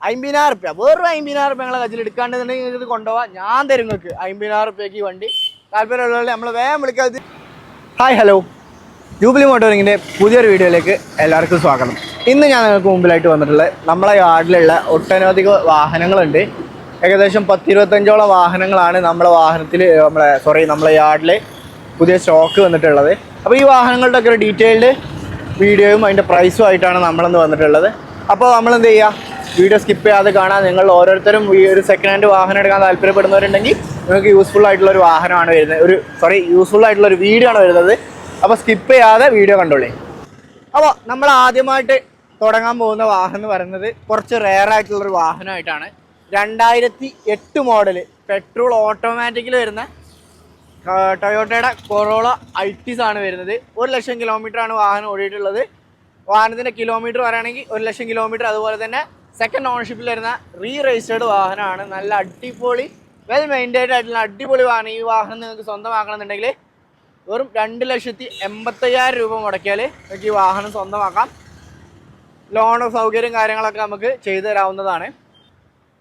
50,000 വെറും 50,000 ഞങ്ങളെ കയ്യിൽ എടുക്കാണ്ടെന്നുണ്ടെങ്കിൽ നിങ്ങൾക്ക് ഇത് കൊണ്ടുപോകാം. ഞാൻ തരും നിങ്ങൾക്ക് 50,000 ഈ വണ്ടി. താല്പര്യമുള്ളവരെ നമ്മൾ വേഗം വിളിക്കാതെ. ഹായ് ഹലോ, ജൂബിലി മോട്ടോറിങ്ങിൻ്റെ പുതിയൊരു വീഡിയോയിലേക്ക് എല്ലാവർക്കും സ്വാഗതം. ഇന്ന് ഞാൻ നിങ്ങൾക്ക് മുമ്പിലായിട്ട് വന്നിട്ടുള്ളത് നമ്മളെ യാർഡിലുള്ള ഒട്ടനവധി വാഹനങ്ങളുണ്ട്. ഏകദേശം 10-25ഓളം വാഹനങ്ങളാണ് നമ്മളെ യാർഡിൽ പുതിയ സ്റ്റോക്ക് വന്നിട്ടുള്ളത്. അപ്പോൾ ഈ വാഹനങ്ങളുടെ ഒക്കെ ഒരു ഡീറ്റെയിൽഡ് വീഡിയോയും അതിൻ്റെ പ്രൈസും ആയിട്ടാണ് നമ്മളിന്ന് വന്നിട്ടുള്ളത്. അപ്പോൾ നമ്മളെന്ത് ചെയ്യുക, വീഡിയോ സ്കിപ്പ് ചെയ്യാതെ കാണാൻ. നിങ്ങൾ ഓരോരുത്തരും ഈ ഒരു സെക്കൻഡ് ഹാൻഡ് വാഹനം എടുക്കാൻ താല്പര്യപ്പെടുന്നവരുണ്ടെങ്കിൽ നിങ്ങൾക്ക് യൂസ്ഫുൾ ആയിട്ടുള്ളൊരു വാഹനമാണ് വരുന്നത്, യൂസ്ഫുൾ ആയിട്ടുള്ളൊരു വീഡിയോ ആണ് വരുന്നത്. അപ്പോൾ സ്കിപ്പ് ചെയ്യാതെ വീഡിയോ കണ്ടോളേ. അപ്പോൾ നമ്മൾ ആദ്യമായിട്ട് തുടങ്ങാൻ പോകുന്ന വാഹനം എന്ന് പറയുന്നത് കുറച്ച് റെയർ ആയിട്ടുള്ളൊരു വാഹനമായിട്ടാണ്. 2008 മോഡൽ പെട്രോൾ ഓട്ടോമാറ്റിക്കിൽ വരുന്ന ടൊയോട്ടയുടെ കൊറോള ഐറ്റിസ് ആണ് വരുന്നത്. 1,00,000 കിലോമീറ്ററാണ് വാഹനം ഓടിയിട്ടുള്ളത്. വാഹനത്തിൻ്റെ കിലോമീറ്റർ പറയുകയാണെങ്കിൽ 1,00,000 കിലോമീറ്റർ. അതുപോലെ തന്നെ സെക്കൻഡ് ഓണർഷിപ്പിൽ വരുന്ന രജിസ്റ്റേർഡ് വാഹനമാണ്. നല്ല അടിപൊളി വെൽ മെയിൻറ്റൈൻഡ് ആയിട്ടുള്ള അടിപൊളി വാഹനം. ഈ വാഹനം നിങ്ങൾക്ക് സ്വന്തമാക്കണമെന്നുണ്ടെങ്കിൽ വെറും 2,80,000 രൂപ മുടക്കിയാൽ നിങ്ങൾക്ക് ഈ വാഹനം സ്വന്തമാക്കാം. ലോണോ സൗകര്യം കാര്യങ്ങളൊക്കെ നമുക്ക് ചെയ്തു തരാവുന്നതാണ്.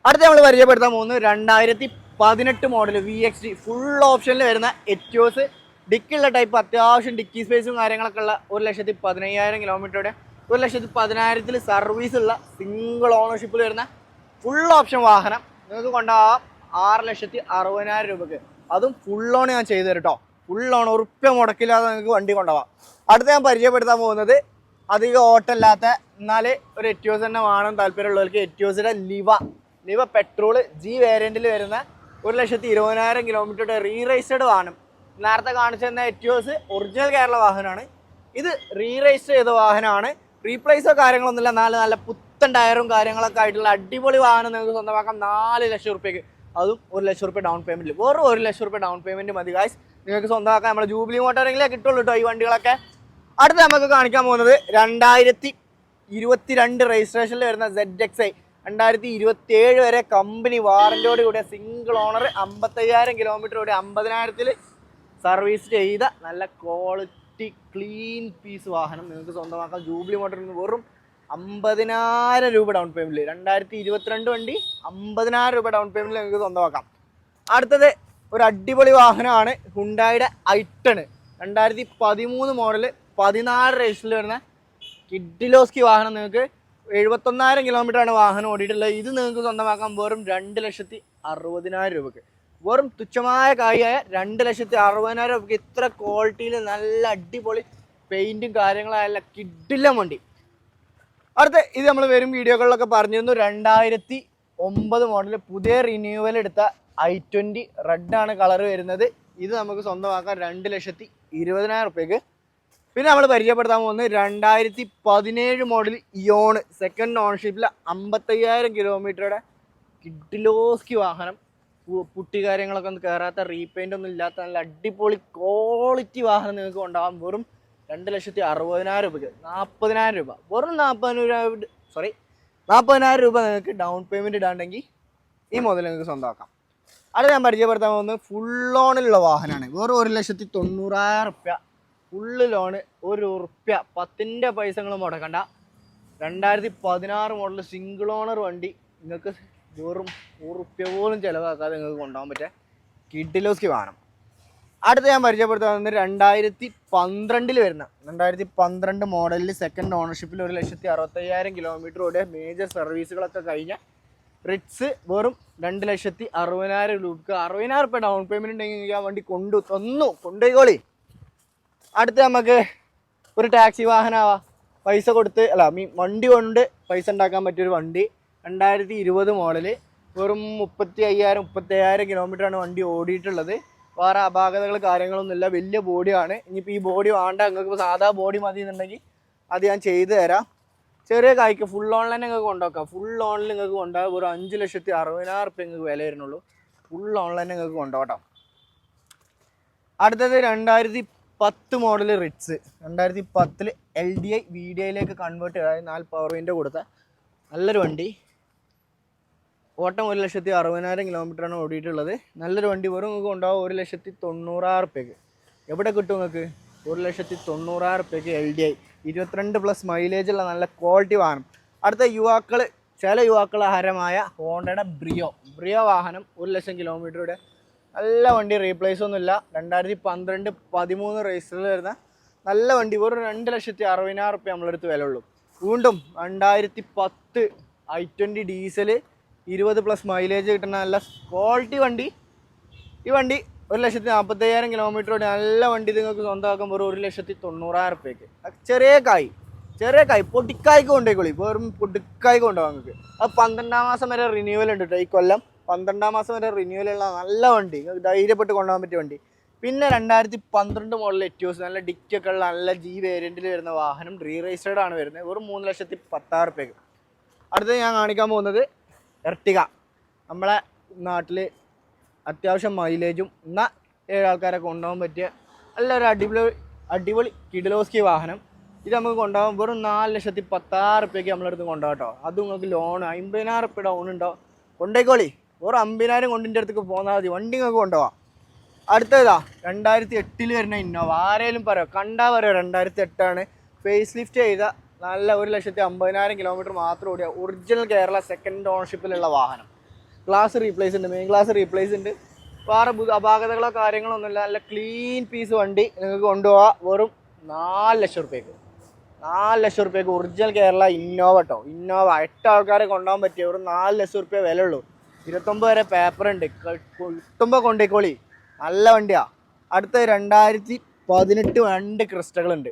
അടുത്ത നമ്മൾ പരിചയപ്പെടുത്താൻ പോകുന്നത് 2018 മോഡൽ VXD ഫുൾ ഓപ്ഷനിൽ വരുന്ന എറ്റിയോസ്. ഡിക്കുള്ള ടൈപ്പ്, അത്യാവശ്യം ഡിക്കി സ്പേസും കാര്യങ്ങളൊക്കെ ഉള്ള 1,15,000 കിലോമീറ്ററുടെ 1,10,000 സർവീസ് ഉള്ള സിംഗിൾ ഓണർഷിപ്പിൽ വരുന്ന ഫുൾ ഓപ്ഷൻ വാഹനം നിങ്ങൾക്ക് കൊണ്ടുപോകാം 6,60,000 രൂപയ്ക്ക്. അതും ഫുൾ ഓൺ ഞാൻ ചെയ്തു തരും കേട്ടോ. ഫുൾ ഓൺ ഉറുപ്പ്യ മുടക്കില്ലാതെ നിങ്ങൾക്ക് വണ്ടി കൊണ്ടുപോകാം. അടുത്ത ഞാൻ പരിചയപ്പെടുത്താൻ പോകുന്നത് അധികം ഓട്ടമില്ലാത്ത എന്നാൽ ഒരു എറ്റിയോസ് തന്നെ വേണം താല്പര്യമുള്ളവർക്ക് എറ്റിയോസിൻ്റെ ലിവ പെട്രോൾ G വേരിയൻറ്റിൽ വരുന്ന 1,20,000 കിലോമീറ്ററുടെ രജിസ്റ്റേർഡ് വാഹനം. നേരത്തെ കാണിച്ചു തന്ന എറ്റിയോസ് ഒറിജിനൽ കേരള വാഹനമാണ്. ഇത് രജിസ്റ്റർ ചെയ്ത വാഹനമാണ്. റീപ്ലേസോ കാര്യങ്ങളൊന്നുമില്ല. നല്ല പുത്തൻ ടയറും കാര്യങ്ങളൊക്കെ ആയിട്ടുള്ള അടിപൊളി വാഹനം നിങ്ങൾക്ക് സ്വന്തമാക്കാം 4,00,000 രൂപയ്ക്ക്. അതും 1,00,000 രൂപ ഡൗൺ പേയ്മെൻറ്റിൽ. വെറും 1,00,000 രൂപ ഡൗൺ പേയ്മെൻറ്റ് മതി ഗായ്സ്, നിങ്ങൾക്ക് സ്വന്തമാക്കാൻ. നമ്മുടെ ജൂബിലി മോട്ടോറിങ്ങിലേ കിട്ടുള്ളൂ കേട്ടോ ഈ വണ്ടികളൊക്കെ. അടുത്ത് നമുക്ക് കാണിക്കാൻ പോകുന്നത് 2022 രജിസ്ട്രേഷനിൽ വരുന്ന ZXi. 2027 വരെ കമ്പനി വാറന്റിയോട് കൂടിയ സിംഗിൾ ഓണർ 55,000 കിലോമീറ്റർ കൂടി 50,000 സർവീസ് ചെയ്ത നല്ല ക്വാളിറ്റി ക്ലീൻ പീസ് വാഹനം നിങ്ങൾക്ക് സ്വന്തമാക്കാം. ജൂബിലി മോട്ടറിൽ നിന്ന് വെറും 50,000 രൂപ ഡൗൺ പേയ്മെൻറ്റിൽ 2022 വണ്ടി 50,000 രൂപ ഡൗൺ പേയ്മെൻറ്റിൽ നിങ്ങൾക്ക് സ്വന്തമാക്കാം. അടുത്തത് ഒരു അടിപൊളി വാഹനമാണ് ഹുണ്ടായുടെ ഐട്ടൺ. 2013 മോഡൽ 14 രജിസ്ട്രേഷനിൽ വരുന്ന കിഡിലോസ്കി വാഹനം. നിങ്ങൾക്ക് 71,000 കിലോമീറ്ററാണ് വാഹനം ഓടിയിട്ടുള്ളത്. ഇത് നിങ്ങൾക്ക് സ്വന്തമാക്കാൻ വെറും 2,60,000 രൂപയ്ക്ക്. വെറും തുച്ഛമായ കാര്യമായ 2,60,000 രൂപയ്ക്ക് ഇത്ര ക്വാളിറ്റിയിൽ നല്ല അടിപൊളി പെയിൻറ്റും കാര്യങ്ങളായല്ല കിഡിലം വണ്ടി. അടുത്ത ഇത് നമ്മൾ വരും വീഡിയോകളിലൊക്കെ പറഞ്ഞിരുന്നു. 2009 മോഡൽ പുതിയ റിന്യൂവൽ എടുത്ത i20 റെഡാണ് കളർ വരുന്നത്. ഇത് നമുക്ക് സ്വന്തമാക്കാം 2,20,000 രൂപയ്ക്ക്. പിന്നെ നമ്മൾ പരിചയപ്പെടുത്താൻ പോകുന്നത് 2017 മോഡൽ ഇയോൺ സെക്കൻഡ് ഓണർഷിപ്പിൽ 55,000 കിലോമീറ്ററുടെ കിഡിലോസ്കി വാഹനം. പുട്ടി കാര്യങ്ങളൊക്കെ ഒന്നും കയറാത്ത, റീപെയിൻ്റ് ഒന്നും ഇല്ലാത്ത നല്ല അടിപൊളി ക്വാളിറ്റി വാഹനം നിങ്ങൾക്ക് കൊണ്ടുപോകാം വെറും 2,60,000 രൂപയ്ക്ക്. 40,000 രൂപ വെറും 40,000 രൂപ നിങ്ങൾക്ക് ഡൗൺ പേയ്മെൻറ്റ് ഇടാണ്ടെങ്കിൽ ഈ മുതൽ നിങ്ങൾക്ക് സ്വന്തമാക്കാം. അത് ഞാൻ പരിചയപ്പെടുത്താൻ പോകുന്നത് ഫുൾ ലോണിലുള്ള വാഹനമാണ്. വെറും 1,90,000 രൂപ ഫുള്ള് ലോണ്. ₹1 10 പൈസകൾ മുടക്കണ്ട. 2016 മോഡൽ സിംഗിൾ ഓണർ വണ്ടി നിങ്ങൾക്ക് വെറും ₹1 പോലും ചിലവാക്കാതെ നിങ്ങൾക്ക് കൊണ്ടുപോകാൻ പറ്റുക കിഡിലോസ്കി വാഹനം. അടുത്ത് ഞാൻ പരിചയപ്പെടുത്താൻ 2012 വരുന്ന 2012 മോഡലിൽ സെക്കൻഡ് ഓണർഷിപ്പിൽ 1,60,000 കിലോമീറ്റർ ഓടിയ മേജർ സർവീസുകളൊക്കെ കഴിഞ്ഞ റിറ്റ്സ് വെറും 2,60,000 രൂപയ്ക്ക് 60,000 രൂപ ഡൗൺ പേയ്മെൻറ്റ് ഉണ്ടെങ്കിൽ ആ വണ്ടി കൊണ്ടുപോയിക്കോളി. അടുത്ത് നമുക്ക് ഒരു ടാക്സി വാഹനമാവാം. പൈസ കൊടുത്ത് വണ്ടി കൊണ്ട് പൈസ ഉണ്ടാക്കാൻ പറ്റിയൊരു വണ്ടി. 2020 മോഡൽ വെറും 35,000 കിലോമീറ്ററാണ് വണ്ടി ഓടിയിട്ടുള്ളത്. വേറെ അപാകതകൾ കാര്യങ്ങളൊന്നുമില്ല. വലിയ ബോഡിയാണ്. ഇനിയിപ്പോൾ ഈ ബോഡി വേണ്ട, നിങ്ങൾക്ക് സാധാ ബോഡി മതി എന്നുണ്ടെങ്കിൽ അത് ഞാൻ ചെയ്തു തരാം. ചെറിയ കായ്ക്ക് ഫുൾ ഓൺലൈൻ നിങ്ങൾക്ക് കൊണ്ടുവെക്കാം. ഫുൾ ഓൺലൈൻ നിങ്ങൾക്ക് കൊണ്ടുപോകാം. ഒരു 5,60,000 രൂപ നിങ്ങൾക്ക് വില വരുന്നുള്ളൂ. ഫുൾ ഓൺലൈൻ നിങ്ങൾക്ക് കൊണ്ടുപോകട്ടോ. അടുത്തത് 2010 മോഡൽ റിറ്റ്സ്. 2010 LDI VDIയിലേക്ക് കൺവേർട്ട് ചെയ്ത് 4 പവർ വിൻഡോ കൊടുത്ത നല്ലൊരു വണ്ടി. ഓട്ടം 1,60,000 കിലോമീറ്ററാണ് ഓടിയിട്ടുള്ളത്. നല്ലൊരു വണ്ടി. വെറും നിങ്ങൾക്ക് കൊണ്ടുപോകാം 1,90,000 രൂപയ്ക്ക്. എവിടെ കിട്ടും നിങ്ങൾക്ക്? 1,90,000 രൂപയ്ക്ക് LDI 22+ മൈലേജുള്ള നല്ല ക്വാളിറ്റി വാഹനം. അടുത്ത യുവാക്കൾ ചില യുവാക്കളെ ഹരമായ ഹോണ്ടയുടെ ബ്രിയോ വാഹനം 1,00,000 കിലോമീറ്ററുടെ നല്ല വണ്ടി, റീപ്ലേസ് ഒന്നുമില്ല. 2012-13 രജിസ്റ്ററിൽ വരുന്ന നല്ല വണ്ടി, വെറും 2,60,000 റുപ്യ നമ്മളെടുത്ത് വില ഉള്ളൂ. വീണ്ടും 2010 i20 ഡീസൽ 20+ മൈലേജ് കിട്ടുന്ന നല്ല ക്വാളിറ്റി വണ്ടി. ഈ വണ്ടി 1,40,000 കിലോമീറ്ററോടെ നല്ല വണ്ടി നിങ്ങൾക്ക് സ്വന്തമാക്കാൻ വെറും 1,90,000 റുപ്യക്ക്. ചെറിയ കായ് പൊടിക്കായ്ക്ക് കൊണ്ടേക്കോളി, വെറും പൊടിക്കായ്ക്ക് കൊണ്ടുപോകാം നിങ്ങൾക്ക്. അത് 12-ാം മാസം വരെ റിന്യൂവൽ ഉണ്ട് കേട്ടോ. ഈ കൊല്ലം 12-ാം മാസം വരെ റിന്യൂവലുള്ള നല്ല വണ്ടി, ധൈര്യപ്പെട്ട് കൊണ്ടുപോകാൻ പറ്റിയ വണ്ടി. പിന്നെ 2012 മോഡൽ എറ്റിയോസ്, നല്ല ഡിക്കൊക്കെ ഉള്ള നല്ല ജി വേരിയൻറ്റിൽ വരുന്ന വാഹനം, റീ-രജിസ്റ്റേർഡ് ആണ് വരുന്നത്, വെറും 3,10,000 റുപ്യക്ക്. അടുത്ത് ഞാൻ കാണിക്കാൻ പോകുന്നത് എർട്ടിക. നമ്മളെ നാട്ടിൽ അത്യാവശ്യം മൈലേജും എന്നാൽ 7 ആൾക്കാരെ കൊണ്ടുപോകാൻ പറ്റിയ നല്ലൊരു അടിപൊളി കിഡിലോസ്കി വാഹനം. ഇത് നമുക്ക് കൊണ്ടുപോകാൻ വെറും 4,10,000 റുപ്യക്ക് നമ്മളെടുത്ത് കൊണ്ടുപോകാം കേട്ടോ. അത് നിങ്ങൾക്ക് ലോൺ 50,000 റുപ്യ ഡൗൺ ഉണ്ടോ, കൊണ്ടേക്കോളി. വെറും 50,000 കൊണ്ടിൻ്റെ അടുത്തേക്ക് പോന്നാൽ മതി, വണ്ടി നിങ്ങൾക്ക് കൊണ്ടുപോകാം. അടുത്തതാ 2008 വരുന്ന ഇന്നോവ. ആരേലും പറയോ, കണ്ടാൽ പറയോ 2008 ഫേസ് ലിഫ്റ്റ് ചെയ്ത നല്ല 1,50,000 കിലോമീറ്റർ മാത്രം ഓടിയ ഒറിജിനൽ കേരള സെക്കൻഡ് ഓണർഷിപ്പിലുള്ള വാഹനം. ഗ്ലാസ് റീപ്ലേസ് ഉണ്ട്, മെയിൻ ഗ്ലാസ് റീപ്ലേസ് ഉണ്ട്. വേറെ അപാകതകളോ കാര്യങ്ങളോ ഒന്നുമില്ല. നല്ല ക്ലീൻ പീസ് വണ്ടി നിങ്ങൾക്ക് കൊണ്ടുപോകാം വെറും 4,00,000 റുപ്യക്ക്. 4,00,000 റുപ്യക്ക് ഒറിജിനൽ കേരള ഇന്നോവ കേട്ടോ. ഇന്നോവ 8 ആൾക്കാരെ കൊണ്ടുപോകാൻ പറ്റിയ ഒരു 4,00,000 റുപ്യ വില ഉള്ളൂ. 29 വരെ പേപ്പർ ഉണ്ട്, കിട്ടുമ്പോൾ കൊണ്ടേക്കോളി, നല്ല വണ്ടിയാണ്. അടുത്ത 2018 2 ക്രിസ്റ്റകളുണ്ട്.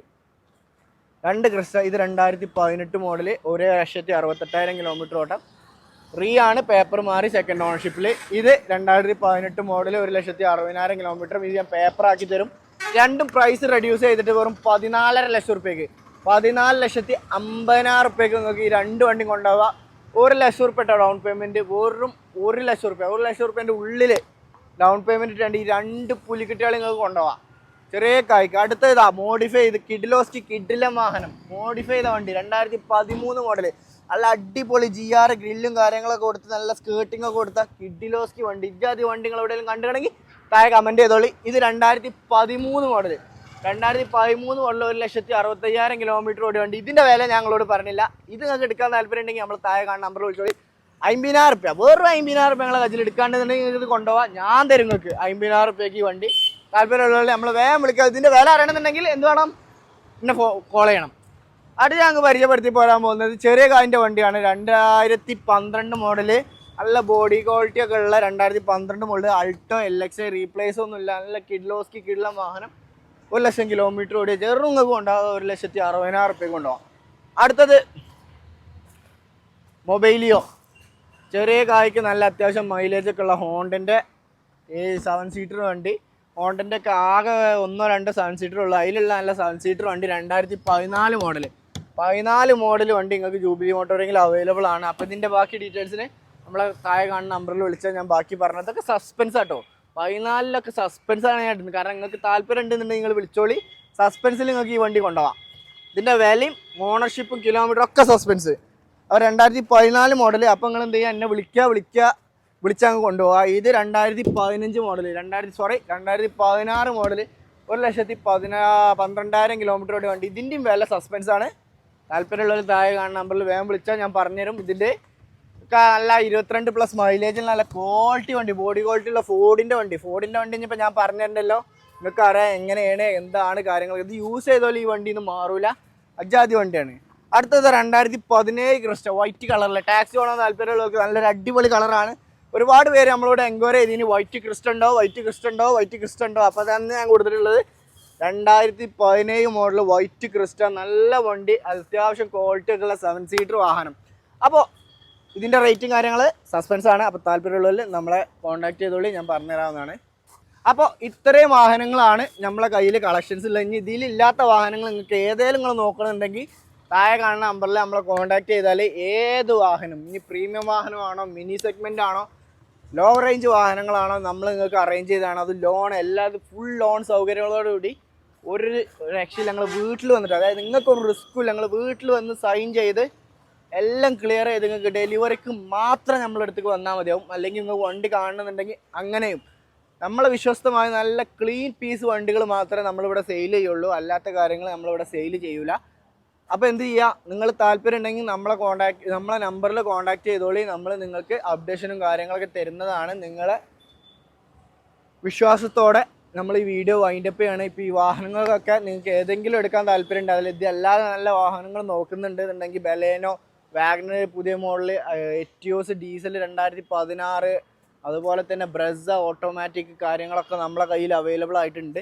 2 ക്രിസ്റ്റ. ഇത് 2018 മോഡൽ, 1,68,000 കിലോമീറ്റർ ഓട്ടം. ആണ്, പേപ്പർ മാറി സെക്കൻഡ് ഓണർഷിപ്പിൽ. ഇത് 2018 മോഡൽ, 1,60,000 കിലോമീറ്റർ. ഇത് ഞാൻ പേപ്പർ ആക്കി തരും. രണ്ടും പ്രൈസ് റെഡ്യൂസ് ചെയ്തിട്ട് വെറും 14,50,000 റുപ്യക്ക്, 14,50,000 റുപ്യക്ക് നിങ്ങൾക്ക് ഈ 2 വണ്ടി കൊണ്ടുപോവുക. 1,00,000 റുപ്യ ഡൗൺ പേയ്മെൻറ്റ്, വെറും 1,00,000 റുപ്യ. 1,00,000 റുപ്യൻ്റെ ഉള്ളിൽ ഡൗൺ പേയ്മെൻറ്റ് ഇട്ടുണ്ട് ഈ 2 പുലിക്കുട്ടികൾ നിങ്ങൾക്ക് കൊണ്ടുപോകാം ചെറിയ കായ്ക്ക്. അടുത്ത ഇതാ മോഡിഫൈ ചെയ്ത് കിഡിലോസ്കി കിഡിലം വാഹനം, മോഡിഫൈ ചെയ്ത വണ്ടി, 2013 മോഡൽ. നല്ല അടിപൊളി GR ഗ്രില്ലും കാര്യങ്ങളൊക്കെ കൊടുത്ത് നല്ല സ്കേർട്ടിങ് ഒക്കെ കൊടുത്ത കിഡിലോസ്കി വണ്ടി. ഇജാതി വണ്ടി നിങ്ങൾ എവിടെയെങ്കിലും കണ്ടിട്ടുണ്ടെങ്കിൽ താഴെ കമൻറ്റ് ചെയ്തോളി. ഇത് 2013 മോഡൽ. 2013 മോഡൽ 1,60,000 കിലോമീറ്റർ ഓടി വണ്ടി. ഇതിൻ്റെ വില ഞങ്ങളോട് പറഞ്ഞില്ല. ഇത് നിങ്ങൾക്ക് എടുക്കാൻ താല്പര്യം ഉണ്ടെങ്കിൽ നമ്മൾ താഴെ കാണുന്ന നമ്പർ വിളിച്ചോളി. 50,000 റുപ്യ, വെറും 50,000 റുപ്യ നിങ്ങളെ കയ്യിൽ എടുക്കാണ്ടെന്നുണ്ടെങ്കിൽ ഇത് കൊണ്ടുപോകാം. ഞാൻ തരും നിങ്ങൾക്ക് 50,000 റുപ്യക്ക് ഈ വണ്ടി. താല്പര്യമുള്ളവർ നമ്മൾ വേഗം വിളിക്കുക. ഇതിൻ്റെ വില അറിയണമെന്നുണ്ടെങ്കിൽ എന്ത് വേണം, എന്നെ കോൾ ചെയ്യണം. അടുത്ത് ഞങ്ങൾക്ക് പരിചയപ്പെടുത്തി പോരാൻ പോകുന്നത് ചെറിയ കാലിൻ്റെ വണ്ടിയാണ്. 2012 മോഡല്, നല്ല ബോഡി ക്വാളിറ്റി ഒക്കെ ഉള്ള 2012 മോഡൽ അൾട്ടോ LX. റീപ്ലേസ് ഒന്നുമില്ല, നല്ല കിഡിലോസ്കി കിഡിലം വാഹനം. 1,00,000 കിലോമീറ്റർ ഓടിയ ചെറുങ്ങൾക്ക് കൊണ്ടുപോകാം, 1,60,000 റുപ്യക്ക് കൊണ്ടുപോകാം. അടുത്തത് മൊബൈലിയോ. ചെറിയ കായ്ക്ക് നല്ല അത്യാവശ്യം മൈലേജ് ഒക്കെ ഉള്ള ഹോണ്ടൻ്റെ 7 സീറ്റർ വണ്ടി. ഹോണ്ടൻ്റെ ഒക്കെ ആകെ 1-2 7 സീറ്റർ ഉള്ളൂ. അതിലുള്ള നല്ല 7 സീറ്റർ വണ്ടി. 2014 മോഡൽ. 14 മോഡൽ വണ്ടി നിങ്ങൾക്ക് ജൂബിലി മോട്ടോറിങ്ങിൽ അവൈലബിൾ ആണ്. അപ്പോൾ ഇതിൻ്റെ ബാക്കി ഡീറ്റെയിൽസിന് നമ്മളെ താഴെ കാണുന്ന നമ്പറിൽ വിളിച്ചാൽ ഞാൻ ബാക്കി പറഞ്ഞതൊക്കെ സസ്പെൻസ് ആട്ടോ. 14 സസ്പെൻസാണ് ഞാൻ ഇടുന്നത്. കാരണം നിങ്ങൾക്ക് താല്പര്യം ഉണ്ടെന്നുണ്ടെങ്കിൽ നിങ്ങൾ വിളിച്ചോളി. സസ്പെൻസിൽ നിങ്ങൾക്ക് ഈ വണ്ടി കൊണ്ടുപോകാം. ഇതിൻ്റെ വിലയും ഓണർഷിപ്പും കിലോമീറ്ററും ഒക്കെ സസ്പെൻസ്. അപ്പോൾ 2014 മോഡൽ. അപ്പോൾ നിങ്ങൾ എന്ത് ചെയ്യുക, എന്നെ വിളിച്ചാൽ അങ്ങ് കൊണ്ടുപോകാം. ഇത് 2015 മോഡൽ, 2016 മോഡൽ, 1,12,000 കിലോമീറ്റർ ഓടി വണ്ടി. ഇതിൻ്റെയും വില സസ്പെൻസാണ്. താല്പര്യമുള്ളവർ താഴെ കാണുന്ന നമ്പറിൽ വേഗം വിളിച്ചാൽ ഞാൻ പറഞ്ഞുതരും. ഇതിൻ്റെ നല്ല 22+ മൈലേജിൽ നല്ല ക്വാളിറ്റി വണ്ടി, ബോഡി ക്വാളിറ്റി ഉള്ള ഫോർഡിൻ്റെ വണ്ടി ഇനിയിപ്പോൾ ഞാൻ പറഞ്ഞിട്ടുണ്ടല്ലോ, നിങ്ങൾക്ക് അറിയാം എങ്ങനെയാണ് എന്താണ് കാര്യങ്ങൾ. ഇത് യൂസ് ചെയ്തോലും ഈ വണ്ടി ഒന്നും മാറൂല, അജാതി വണ്ടിയാണ്. അടുത്തത് 2017 ക്രിസ്റ്റ, വൈറ്റ് കളറിൽ. ടാക്സി ഓടാൻ താല്പര്യമുള്ളവർക്ക് നല്ലൊരു അടിപൊളി കളറാണ്. ഒരുപാട് പേര് നമ്മളോട് എൻക്വയറി ചെയ്തിന് വൈറ്റ് ക്രിസ്റ്റ ഉണ്ടോ. അപ്പോൾ തന്നെ ഞാൻ കൊടുത്തിട്ടുള്ളത് 2017 മോഡൽ വൈറ്റ് ക്രിസ്റ്റ, നല്ല വണ്ടി, അത്യാവശ്യം ക്വാളിറ്റി ഒക്കെ ഉള്ള 7 സീറ്റർ വാഹനം. അപ്പോൾ ഇതിൻ്റെ റേറ്റും കാര്യങ്ങൾ സസ്പെൻസ് ആണ്. അപ്പോൾ താല്പര്യമുള്ളവർ നമ്മളെ കോൺടാക്ട് ചെയ്തോളി, ഞാൻ പറഞ്ഞുതരാവുന്നതാണ്. അപ്പോൾ ഇത്രയും വാഹനങ്ങളാണ് നമ്മളെ കയ്യിൽ കളക്ഷൻസ് ഉള്ളത്. ഇനി ഇതിലില്ലാത്ത വാഹനങ്ങൾ നിങ്ങൾക്ക് ഏതെങ്കിലും നിങ്ങൾ നോക്കണമെന്നുണ്ടെങ്കിൽ താഴെ കാണുന്ന നമ്പറിൽ നമ്മളെ കോൺടാക്ട് ചെയ്താൽ ഏത് വാഹനം, ഇനി പ്രീമിയം വാഹനമാണോ, മിനി സെഗ്മെൻ്റ് ആണോ, ലോ റേഞ്ച് വാഹനങ്ങളാണോ, നമ്മൾ നിങ്ങൾക്ക് അറേഞ്ച് ചെയ്തതാണ്. അത് ലോൺ എല്ലാതും ഫുൾ ലോൺ സൗകര്യങ്ങളോടുകൂടി ഒരു രക്ഷയിൽ ഞങ്ങൾ വീട്ടിൽ വന്നിട്ട്, അതായത് നിങ്ങൾക്കൊരു റിസ്ക്കും ഞങ്ങൾ വീട്ടിൽ വന്ന് സൈൻ ചെയ്ത് എല്ലാം ക്ലിയർ ചെയ്ത് നിങ്ങൾക്ക് ഡെലിവറിക്ക് മാത്രം നമ്മളെ അടുത്തേക്ക് വന്നാൽ മതിയാവും. അല്ലെങ്കിൽ നിങ്ങൾക്ക് വണ്ടി കാണുന്നുണ്ടെങ്കിൽ അങ്ങനെയും. നമ്മളെ വിശ്വസ്തമായ നല്ല ക്ലീൻ പീസ് വണ്ടികൾ മാത്രമേ നമ്മളിവിടെ സെയിൽ ചെയ്യുള്ളൂ. അല്ലാത്ത കാര്യങ്ങൾ നമ്മളിവിടെ സെയിൽ ചെയ്യൂല. അപ്പോൾ എന്ത് ചെയ്യുക, നിങ്ങൾ താല്പര്യം ഉണ്ടെങ്കിൽ നമ്മളെ നമ്പറിൽ കോൺടാക്ട് ചെയ്തോളി. നമ്മൾ നിങ്ങൾക്ക് അപ്ഡേഷനും കാര്യങ്ങളൊക്കെ തരുന്നതാണ്. നിങ്ങളെ വിശ്വാസത്തോടെ നമ്മൾ ഈ വീഡിയോ വൈൻഡപ്പ് ചെയ്യണം. ഇപ്പോൾ ഈ വാഹനങ്ങൾക്കൊക്കെ നിങ്ങൾക്ക് ഏതെങ്കിലും എടുക്കാൻ താല്പര്യം ഉണ്ട്, അതിൽ ഇതെല്ലാതെ നല്ല വാഹനങ്ങൾ നോക്കുന്നുണ്ട് എന്നുണ്ടെങ്കിൽ ബലേനോ, വാഗ്നർ പുതിയ മോഡൽ, എറ്റിയോസ് ഡീസൽ 2016, അതുപോലെ തന്നെ ബ്രസ ഓട്ടോമാറ്റിക് കാര്യങ്ങളൊക്കെ നമ്മളെ കയ്യിൽ അവൈലബിൾ ആയിട്ടുണ്ട്.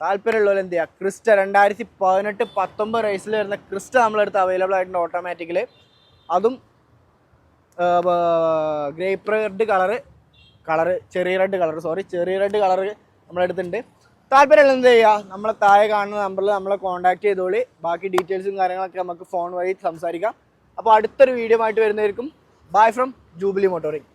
താല്പര്യമുള്ളവർ എന്ത് ചെയ്യുക, ക്രിസ്റ്റ 2018-19 റേസിൽ വരുന്ന ക്രിസ്റ്റ നമ്മളെടുത്ത് അവൈലബിൾ ആയിട്ടുണ്ട് ഓട്ടോമാറ്റിക്കിൽ. അതും ഗ്രേപ്പ് റെഡ് ചെറിയ റെഡ് കളറ് നമ്മളെടുത്തിട്ടുണ്ട്. താല്പര്യമുള്ള എന്ത് ചെയ്യുക, നമ്മളെ താഴെ കാണുന്ന നമ്പറിൽ നമ്മളെ കോൺടാക്ട് ചെയ്തോളി. ബാക്കി ഡീറ്റെയിൽസും കാര്യങ്ങളൊക്കെ നമുക്ക് ഫോൺ വഴി സംസാരിക്കാം. അപ്പോൾ അടുത്തൊരു വീഡിയോ ആയിട്ട് വരുന്നതായിരിക്കും. Bye from jubilee motoring.